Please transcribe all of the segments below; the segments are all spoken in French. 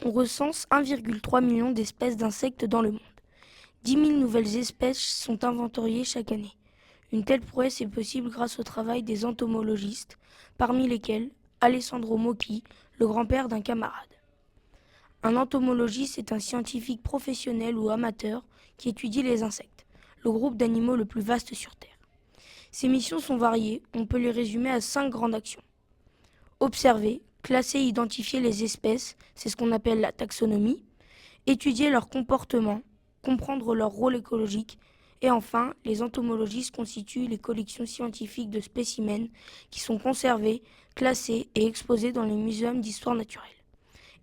on recense 1,3 million d'espèces d'insectes dans le monde. 10 000 nouvelles espèces sont inventoriées chaque année. Une telle prouesse est possible grâce au travail des entomologistes, parmi lesquels Alessandro Mocchi, le grand-père d'un camarade. Un entomologiste est un scientifique professionnel ou amateur qui étudie les insectes, le groupe d'animaux le plus vaste sur Terre. Ses missions sont variées, on peut les résumer à 5 grandes actions. Observer, classer et identifier les espèces, c'est ce qu'on appelle la taxonomie. Étudier leur comportement, comprendre leur rôle écologique. Et enfin, les entomologistes constituent les collections scientifiques de spécimens qui sont conservés, classés et exposés dans les muséums d'histoire naturelle.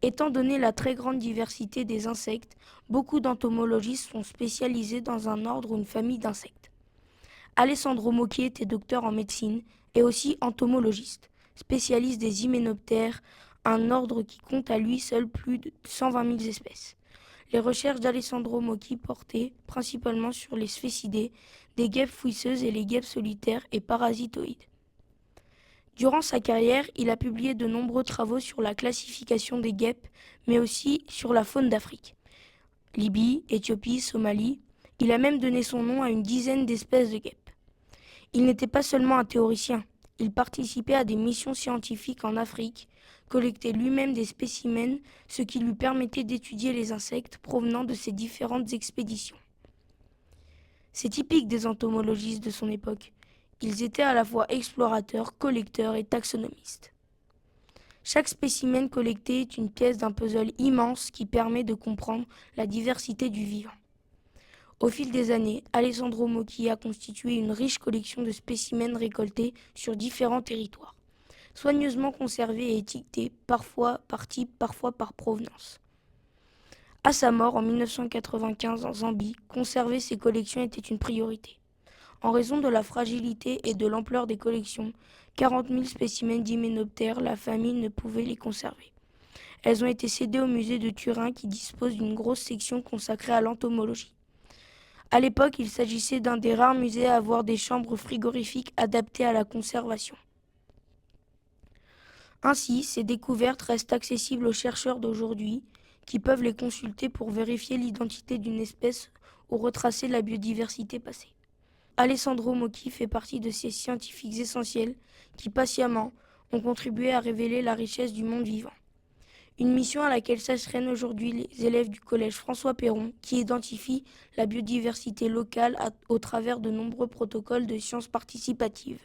Étant donné la très grande diversité des insectes, beaucoup d'entomologistes sont spécialisés dans un ordre ou une famille d'insectes. Alessandro Mocchi était docteur en médecine et aussi entomologiste, spécialiste des hyménoptères, un ordre qui compte à lui seul plus de 120 000 espèces. Les recherches d'Alessandro Mocchi portaient principalement sur les sphécidés, des guêpes fouisseuses et les guêpes solitaires et parasitoïdes. Durant sa carrière, il a publié de nombreux travaux sur la classification des guêpes, mais aussi sur la faune d'Afrique. Libye, Éthiopie, Somalie. Il a même donné son nom à une dizaine d'espèces de guêpes. Il n'était pas seulement un théoricien, il participait à des missions scientifiques en Afrique, collectait lui-même des spécimens, ce qui lui permettait d'étudier les insectes provenant de ces différentes expéditions. C'est typique des entomologistes de son époque. Ils étaient à la fois explorateurs, collecteurs et taxonomistes. Chaque spécimen collecté est une pièce d'un puzzle immense qui permet de comprendre la diversité du vivant. Au fil des années, Alessandro Mocchi a constitué une riche collection de spécimens récoltés sur différents territoires, soigneusement conservés et étiquetés, parfois par type, parfois par provenance. À sa mort en 1995 en Zambie, conserver ces collections était une priorité. En raison de la fragilité et de l'ampleur des collections, 40 000 spécimens d'hyménoptères, la famille ne pouvait les conserver. Elles ont été cédées au musée de Turin qui dispose d'une grosse section consacrée à l'entomologie. À l'époque, il s'agissait d'un des rares musées à avoir des chambres frigorifiques adaptées à la conservation. Ainsi, ces découvertes restent accessibles aux chercheurs d'aujourd'hui qui peuvent les consulter pour vérifier l'identité d'une espèce ou retracer la biodiversité passée. Alessandro Mocchi fait partie de ces scientifiques essentiels qui, patiemment, ont contribué à révéler la richesse du monde vivant. Une mission à laquelle s'astreignent aujourd'hui les élèves du collège François Perron qui identifient la biodiversité locale au travers de nombreux protocoles de sciences participatives.